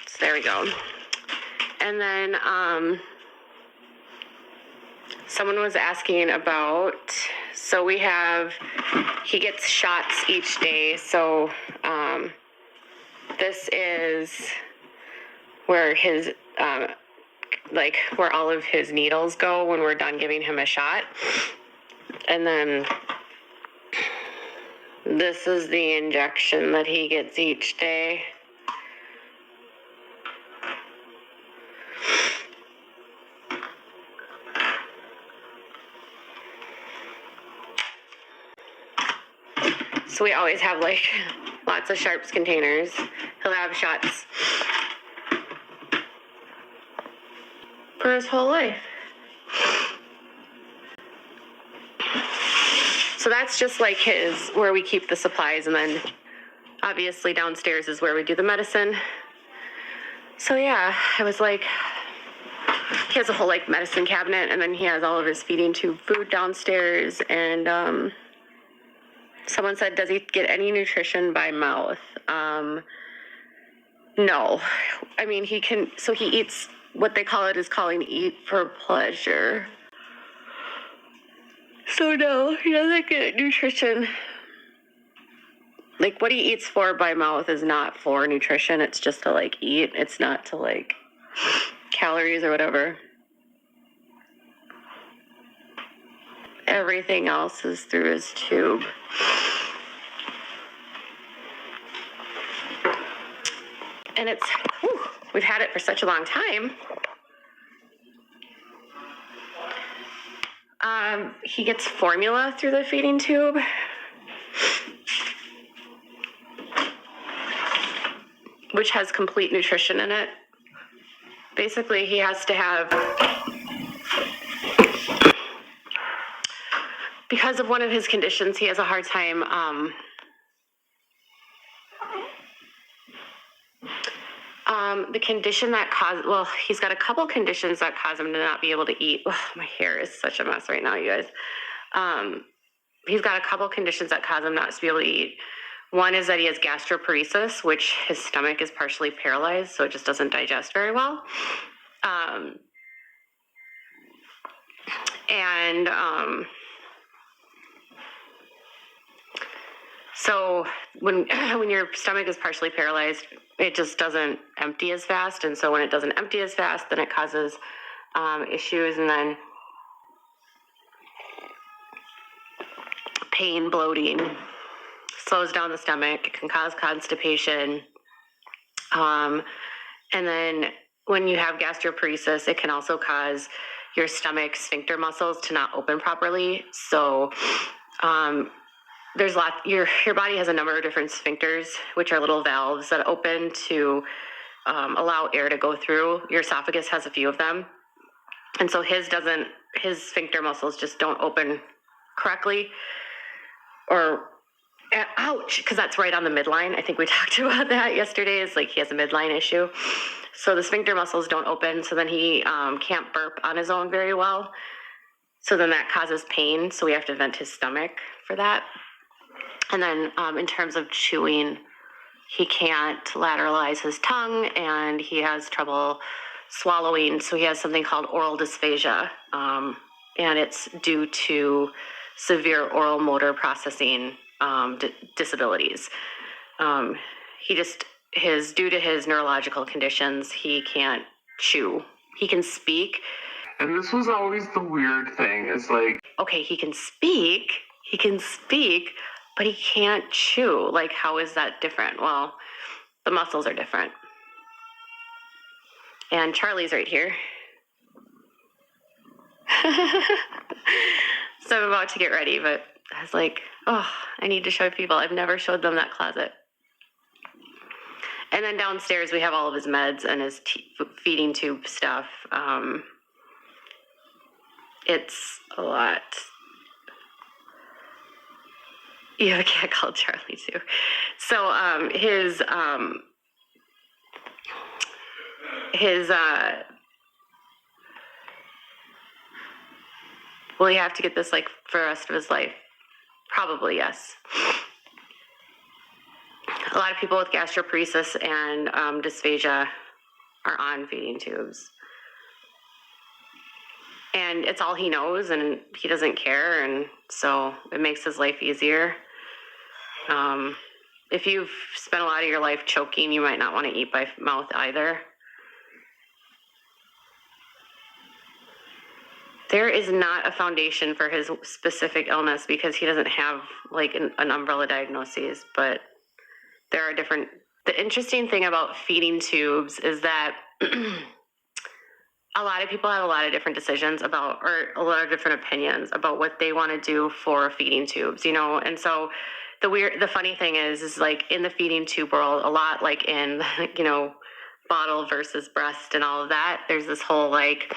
So there we go. And then someone was asking about, so he gets shots each day. So this is where his, where all of his needles go when we're done giving him a shot. And then this is the injection that he gets each day. So we always have like lots of sharps containers. He'll have shots for his whole life. So that's just like where we keep the supplies, and then obviously downstairs is where we do the medicine. So yeah, I was like, he has a whole like medicine cabinet, and then he has all of his feeding tube food downstairs. And someone said, does he get any nutrition by mouth? No. I mean, he eats what they call eat for pleasure. So no, he doesn't get nutrition. Like what he eats for by mouth is not for nutrition. It's just to like eat. It's not to like calories or whatever. Everything else is through his tube. And we've had it for such a long time. He gets formula through the feeding tube. Which has complete nutrition in it. Basically, he has to have, because of one of his conditions, he has a hard time the condition that he's got a couple conditions that cause him to not be able to eat. Oh, my hair is such a mess right now, you guys. He's got a couple conditions that cause him not to be able to eat. One is that he has gastroparesis, which his stomach is partially paralyzed, so it just doesn't digest very well. So when your stomach is partially paralyzed, it just doesn't empty as fast. And so when it doesn't empty as fast, then it causes issues, and then pain, bloating, slows down the stomach. It can cause constipation. And then when you have gastroparesis, it can also cause your stomach sphincter muscles to not open properly. So there's your body has a number of different sphincters, which are little valves that open to allow air to go through. Your esophagus has a few of them. And so his sphincter muscles just don't open correctly. Ouch, because that's right on the midline. I think we talked about that yesterday. It's like he has a midline issue. So the sphincter muscles don't open, so then he can't burp on his own very well. So then that causes pain, so we have to vent his stomach for that. And then in terms of chewing, he can't lateralize his tongue, and he has trouble swallowing. So he has something called oral dysphagia, and it's due to severe oral motor processing disabilities. Due to his neurological conditions, he can't chew. He can speak. And this was always the weird thing, is like, okay, he can speak, but he can't chew. Like, how is that different? Well, the muscles are different. And Charlie's right here. So I'm about to get ready, but I was like, oh, I need to show people. I've never showed them that closet. And then downstairs we have all of his meds and his feeding tube stuff. It's a lot. You have a cat called Charlie too. So will he have to get this like for the rest of his life? Probably, yes. A lot of people with gastroparesis and dysphagia are on feeding tubes. And it's all he knows, and he doesn't care, and so it makes his life easier. If you've spent a lot of your life choking, you might not want to eat by mouth either. There is not a foundation for his specific illness because he doesn't have like an umbrella diagnosis, but there are different. The interesting thing about feeding tubes is that a lot of people have a lot of different decisions about, or a lot of different opinions about what they want to do for feeding tubes, you know? And so the funny thing is like in the feeding tube world, a lot like in, you know, bottle versus breast and all of that, there's this whole like,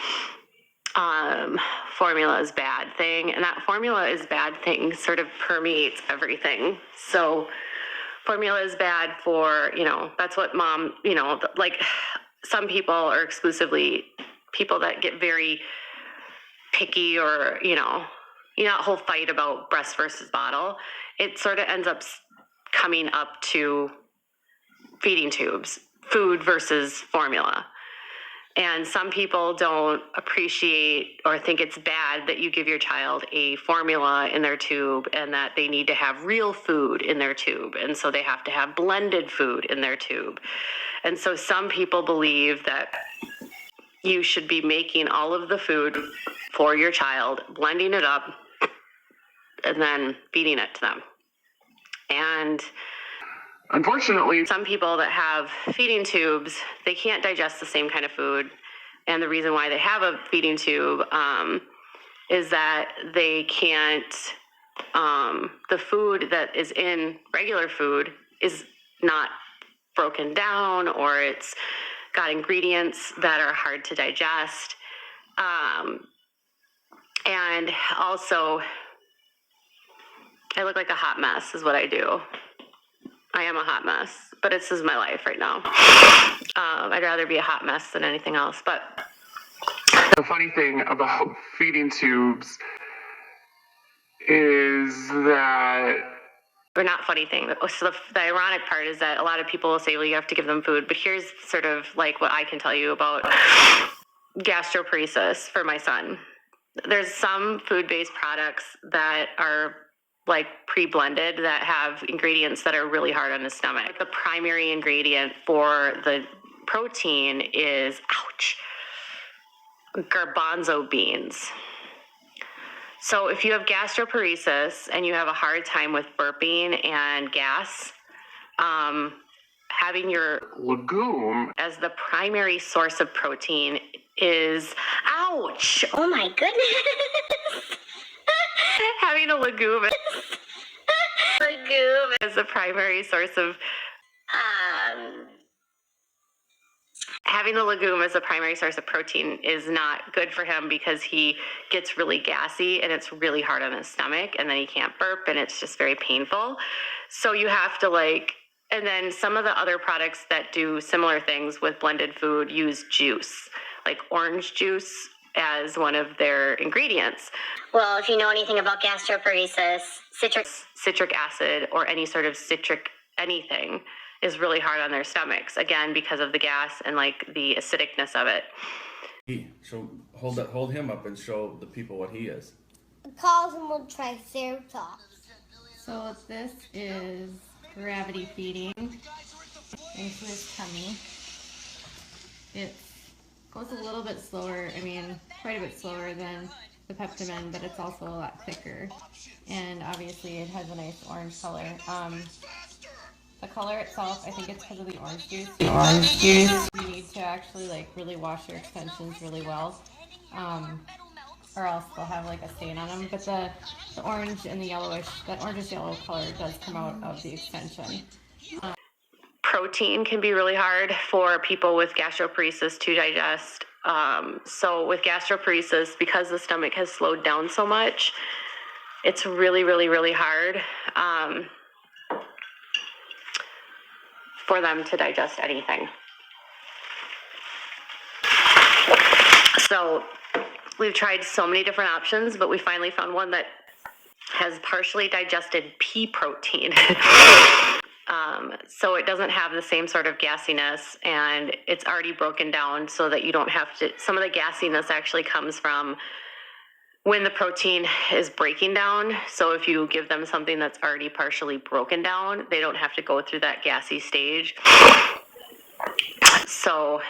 formula is bad thing. And that formula is bad thing sort of permeates everything. So formula is bad for, you know, that's what mom, you know, like some people are exclusively people that get very picky or, you know, that whole fight about breast versus bottle, it sort of ends up coming up to feeding tubes, food versus formula. And some people don't appreciate or think it's bad that you give your child a formula in their tube and that they need to have real food in their tube. And so they have to have blended food in their tube. And so some people believe that you should be making all of the food for your child, blending it up, and then feeding it to them. And unfortunately, some people that have feeding tubes, they can't digest the same kind of food. And the reason why they have a feeding tube is that they can't, the food that is in regular food is not broken down, or it's got ingredients that are hard to digest. And also, I look like a hot mess is what I do. I am a hot mess, but this is my life right now. I'd rather be a hot mess than anything else. But the funny thing about feeding tubes is that, or not funny thing. So the ironic part is that a lot of people will say, well, you have to give them food. But here's sort of like what I can tell you about gastroparesis for my son. There's some food-based products that are like pre-blended that have ingredients that are really hard on the stomach. The primary ingredient for the protein is, garbanzo beans. So if you have gastroparesis and you have a hard time with burping and gas, having your legume as the primary source of protein is, oh my goodness. Having a legume as the primary source of having the legume as a primary source of protein is not good for him because he gets really gassy and it's really hard on his stomach, and then he can't burp and it's just very painful. So you have to and then some of the other products that do similar things with blended food use juice, like orange juice as one of their ingredients. Well, if you know anything about gastroparesis, citric acid or any sort of citric anything is really hard on their stomachs, again, because of the gas and like the acidicness of it. So hold him up and show the people what he is. Calls him a triceratops. So this is gravity feeding into his tummy. It goes a little bit slower, quite a bit slower than the Peptamen, but it's also a lot thicker. And obviously it has a nice orange color. The color itself, I think it's because of the orange juice. You need to actually really wash your extensions really well, or else they'll have a stain on them. But the orange and the yellowish, that orangish yellow color does come out of the extension. Protein can be really hard for people with gastroparesis to digest. So with gastroparesis, because the stomach has slowed down so much, it's really, really, really hard for them to digest anything. So we've tried so many different options, but we finally found one that has partially digested pea protein. So it doesn't have the same sort of gassiness, and it's already broken down so that you don't have to, some of the gassiness actually comes from when the protein is breaking down. So if you give them something that's already partially broken down, they don't have to go through that gassy stage. So